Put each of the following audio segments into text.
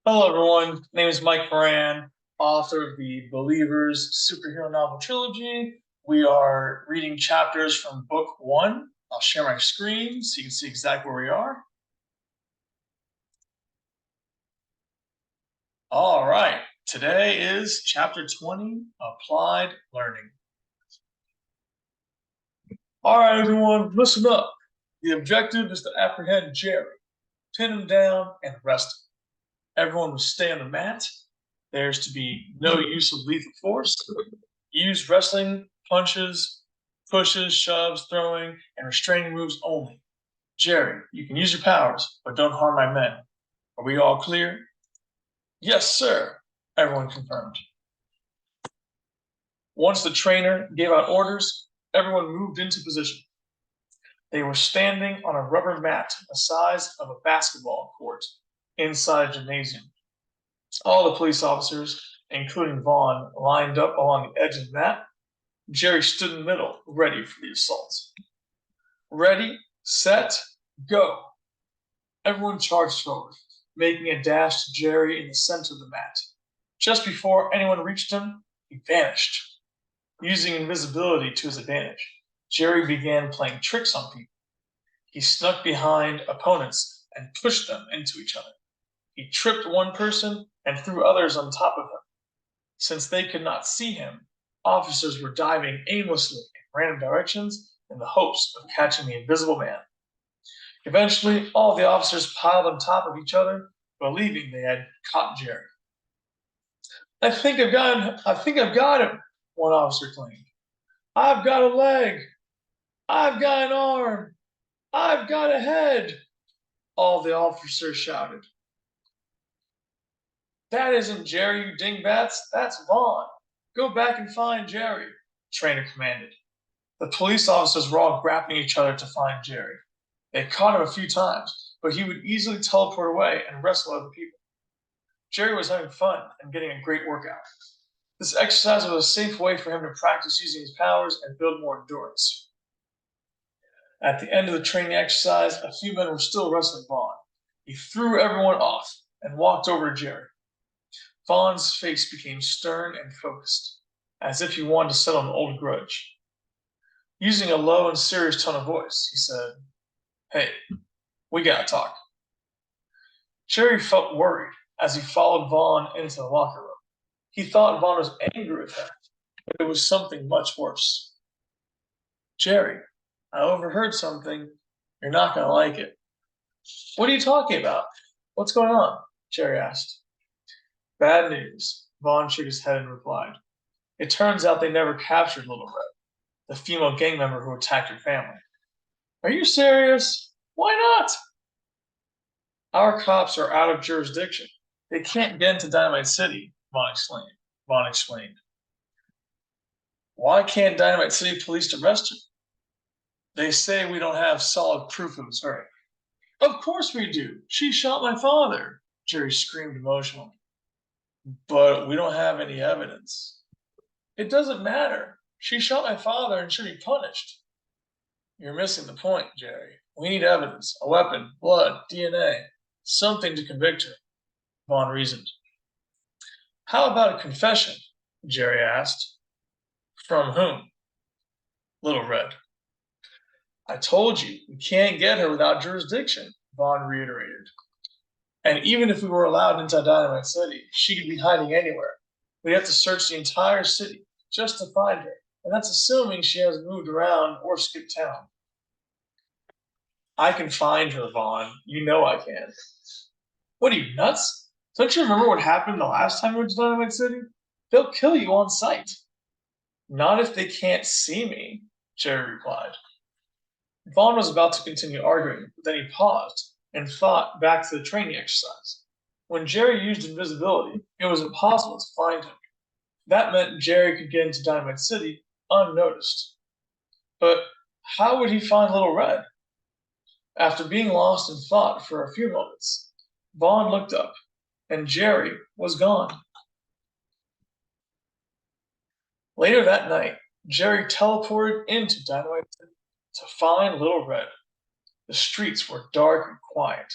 Hello, everyone. My name is Mike Moran, author of the Believers superhero novel trilogy. We are reading chapters from book one. I'll share my screen so you can see exactly where we are. All right. Today is chapter 20, Applied Learning. All right, everyone, listen up. The objective is to apprehend Jerry, pin him down, and arrest him. Everyone will stay on the mat. There's to be no use of lethal force. Use wrestling, punches, pushes, shoves, throwing, and restraining moves only. Jerry, you can use your powers, but don't harm my men. Are we all clear? Yes, sir, everyone confirmed. Once the trainer gave out orders, everyone moved into position. They were standing on a rubber mat the size of a basketball court inside a gymnasium. All the police officers, including Vaughn, lined up along the edge of the mat. Jerry stood in the middle, ready for the assault. Ready, set, go. Everyone charged forward, making a dash to Jerry in the center of the mat. Just before anyone reached him, he vanished. Using invisibility to his advantage, Jerry began playing tricks on people. He snuck behind opponents and pushed them into each other. He tripped one person and threw others on top of him. Since they could not see him, officers were diving aimlessly in random directions in the hopes of catching the invisible man. Eventually, all the officers piled on top of each other, believing they had caught Jerry. I think I've got him, one officer claimed. I've got a leg. I've got an arm. I've got a head, all the officers shouted. That isn't Jerry, you dingbats. That's Vaughn. Go back and find Jerry, the trainer commanded. The police officers were all grappling each other to find Jerry. They caught him a few times, but he would easily teleport away and wrestle other people. Jerry was having fun and getting a great workout. This exercise was a safe way for him to practice using his powers and build more endurance. At the end of the training exercise, a few men were still wrestling Vaughn. He threw everyone off and walked over to Jerry. Vaughn's face became stern and focused, as if he wanted to settle an old grudge. Using a low and serious tone of voice, he said, Hey, we gotta talk. Jerry felt worried as he followed Vaughn into the locker room. He thought Vaughn was angry with him, but it was something much worse. Jerry, I overheard something. You're not gonna like it. What are you talking about? What's going on? Jerry asked. Bad news. Vaughn shook his head and replied. It turns out they never captured Little Red, the female gang member who attacked your family. Are you serious? Why not? Our cops are out of jurisdiction. They can't get into Dynamite City, Vaughn explained. Why can't Dynamite City police arrest her? They say we don't have solid proof it was her. Of course we do. She shot my father, Jerry screamed emotionally. But we don't have any evidence. It doesn't matter. She shot my father and should be punished. You're missing the point, Jerry. We need evidence, a weapon, blood, DNA, something to convict her, Vaughn reasoned. How about a confession? Jerry asked. From whom? Little Red. I told you, we can't get her without jurisdiction, Vaughn reiterated. And even if we were allowed into Dynamite City, she could be hiding anywhere. We'd have to search the entire city just to find her, and that's assuming she hasn't moved around or skipped town. I can find her, Vaughn. You know I can. What are you, nuts? Don't you remember what happened the last time we went to Dynamite City? They'll kill you on sight. Not if they can't see me, Jerry replied. Vaughn was about to continue arguing, but then he paused and thought back to the training exercise. When Jerry used invisibility, it was impossible to find him. That meant Jerry could get into Dynamite City unnoticed. But how would he find Little Red? After being lost in thought for a few moments, Vaughn looked up, and Jerry was gone. Later that night, Jerry teleported into Dynamite City to find Little Red. The streets were dark and quiet,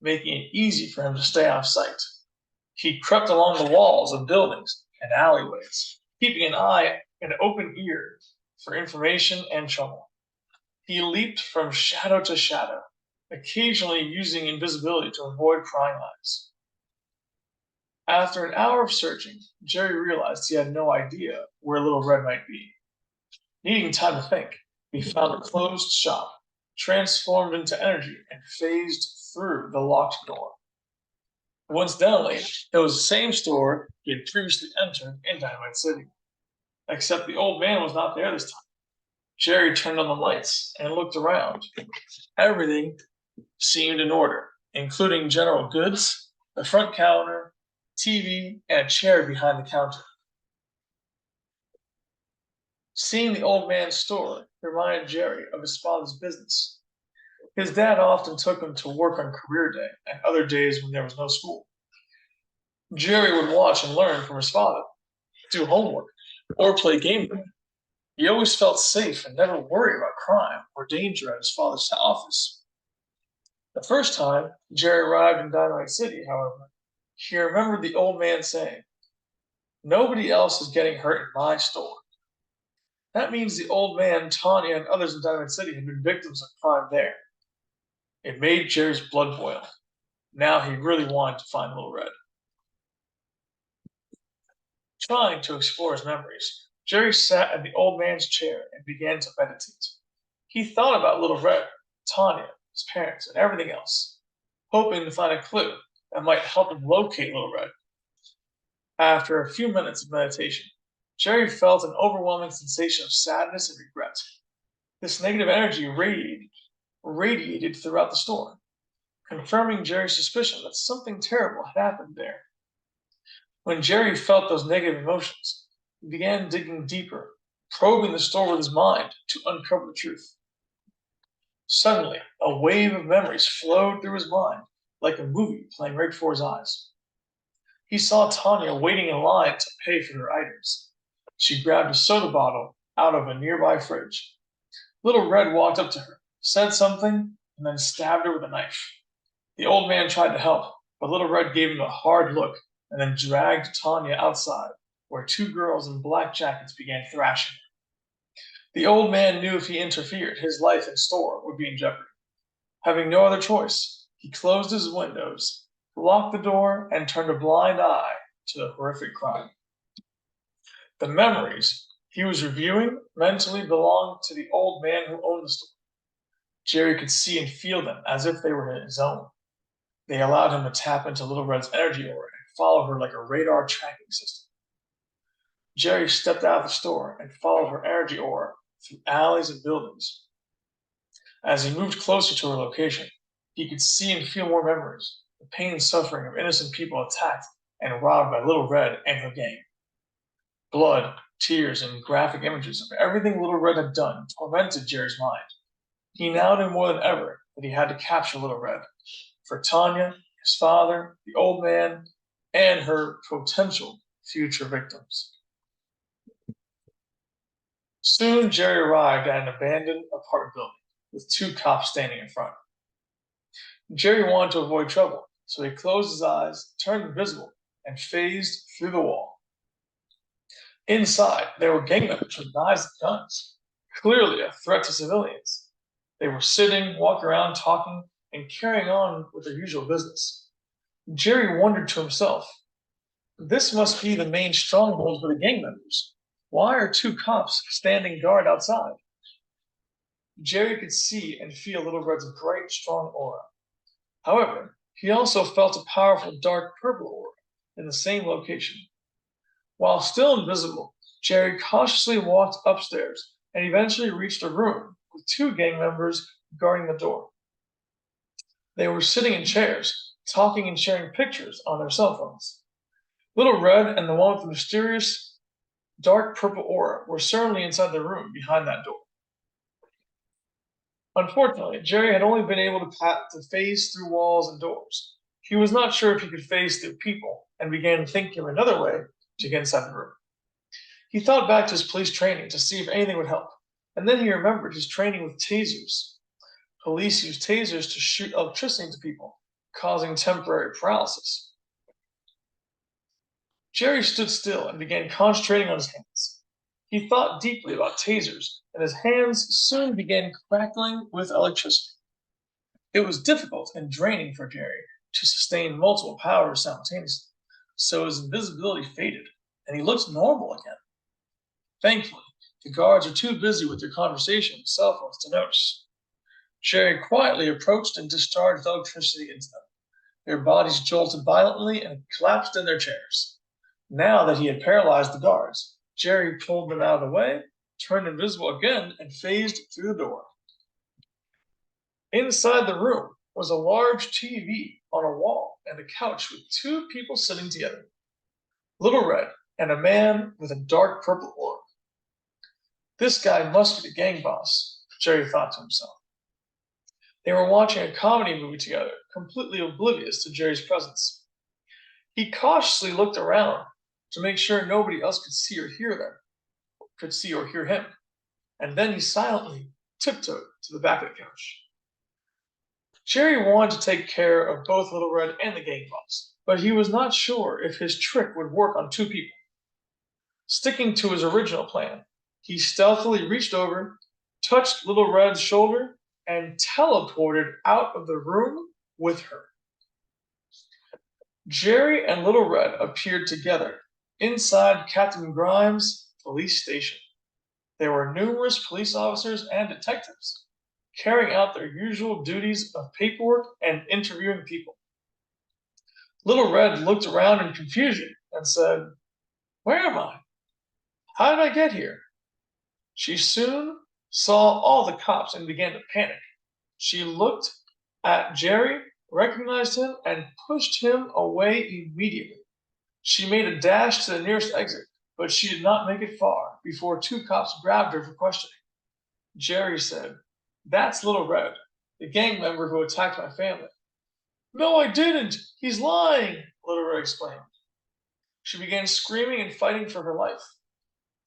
making it easy for him to stay out of sight. He crept along the walls of buildings and alleyways, keeping an eye and open ear for information and trouble. He leaped from shadow to shadow, occasionally using invisibility to avoid prying eyes. After an hour of searching, Jerry realized he had no idea where Little Red might be. Needing time to think, he found a closed shop, transformed into energy, and phased through the locked door. Coincidentally, it was the same store he had previously entered in Dynamite City, except the old man was not there this time. Jerry turned on the lights and looked around. Everything seemed in order, including general goods, the front counter, TV, and a chair behind the counter. Seeing the old man's store reminded Jerry of his father's business. His dad often took him to work on career day and other days when there was no school. Jerry would watch and learn from his father, do homework, or play games with him. He always felt safe and never worried about crime or danger at his father's office. The first time Jerry arrived in Dynamite City, however, he remembered the old man saying, "Nobody else is getting hurt in my store." That means the old man, Tanya, and others in Dynamite City had been victims of crime there. It made Jerry's blood boil. Now he really wanted to find Little Red. Trying to explore his memories, Jerry sat in the old man's chair and began to meditate. He thought about Little Red, Tanya, his parents, and everything else, hoping to find a clue that might help him locate Little Red. After a few minutes of meditation, Jerry felt an overwhelming sensation of sadness and regret. This negative energy radiated throughout the store, confirming Jerry's suspicion that something terrible had happened there. When Jerry felt those negative emotions, he began digging deeper, probing the store with his mind to uncover the truth. Suddenly, a wave of memories flowed through his mind, like a movie playing right before his eyes. He saw Tanya waiting in line to pay for her items. She grabbed a soda bottle out of a nearby fridge. Little Red walked up to her, said something, and then stabbed her with a knife. The old man tried to help, but Little Red gave him a hard look and then dragged Tanya outside, where two girls in black jackets began thrashing her. The old man knew if he interfered, his life and store would be in jeopardy. Having no other choice, he closed his windows, locked the door, and turned a blind eye to the horrific crime. The memories he was reviewing mentally belonged to the old man who owned the store. Jerry could see and feel them as if they were his own. They allowed him to tap into Little Red's energy aura and follow her like a radar tracking system. Jerry stepped out of the store and followed her energy aura through alleys and buildings. As he moved closer to her location, he could see and feel more memories, the pain and suffering of innocent people attacked and robbed by Little Red and her gang. Blood, tears, and graphic images of everything Little Red had done tormented Jerry's mind. He now knew more than ever that he had to capture Little Red for Tanya, his father, the old man, and her potential future victims. Soon, Jerry arrived at an abandoned apartment building with two cops standing in front. Jerry wanted to avoid trouble, so he closed his eyes, turned invisible, and phased through the wall. Inside, there were gang members with knives and guns, clearly a threat to civilians. They were sitting, walking around, talking, and carrying on with their usual business. Jerry wondered to himself, this must be the main stronghold for the gang members. Why are two cops standing guard outside? Jerry could see and feel Little Red's bright, strong aura. However, he also felt a powerful dark purple aura in the same location. While still invisible, Jerry cautiously walked upstairs and eventually reached a room with two gang members guarding the door. They were sitting in chairs, talking and sharing pictures on their cell phones. Little Red and the one with the mysterious dark purple aura were certainly inside the room behind that door. Unfortunately, Jerry had only been able to phase through walls and doors. He was not sure if he could phase through people and began thinking of another way to get inside the room. He thought back to his police training to see if anything would help, and then he remembered his training with tasers. Police use tasers to shoot electricity into people, causing temporary paralysis. Jerry stood still and began concentrating on his hands. He thought deeply about tasers, and his hands soon began crackling with electricity. It was difficult and draining for Jerry to sustain multiple powers simultaneously, so his invisibility faded, and he looked normal again. Thankfully, the guards were too busy with their conversation with cell phones to notice. Jerry quietly approached and discharged electricity into them. Their bodies jolted violently and collapsed in their chairs. Now that he had paralyzed the guards, Jerry pulled them out of the way, turned invisible again, and phased through the door. Inside the room was a large TV on a wall and a couch with two people sitting together, Little Red and a man with a dark purple aura. This guy must be the gang boss, Jerry thought to himself. They were watching a comedy movie together, completely oblivious to Jerry's presence. He cautiously looked around to make sure nobody else could see or hear him, and then he silently tiptoed to the back of the couch. Jerry wanted to take care of both Little Red and the gang boss, but he was not sure if his trick would work on two people. Sticking to his original plan, he stealthily reached over, touched Little Red's shoulder, and teleported out of the room with her. Jerry and Little Red appeared together inside Captain Grimes' police station. There were numerous police officers and detectives carrying out their usual duties of paperwork and interviewing people. Little Red looked around in confusion and said, "Where am I? How did I get here?" She soon saw all the cops and began to panic. She looked at Jerry, recognized him, and pushed him away immediately. She made a dash to the nearest exit, but she did not make it far before two cops grabbed her for questioning. Jerry said, "That's Little Red, the gang member who attacked my family." "No, I didn't! He's lying!" Little Red exclaimed. She began screaming and fighting for her life.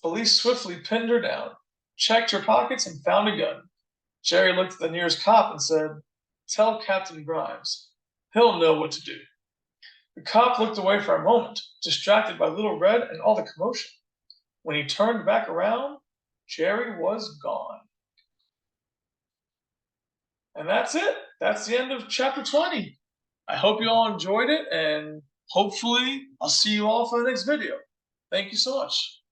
Police swiftly pinned her down, checked her pockets, and found a gun. Jerry looked at the nearest cop and said, "Tell Captain Grimes. He'll know what to do." The cop looked away for a moment, distracted by Little Red and all the commotion. When he turned back around, Jerry was gone. And that's it. That's the end of chapter 20. I hope you all enjoyed it, and hopefully I'll see you all for the next video. Thank you so much.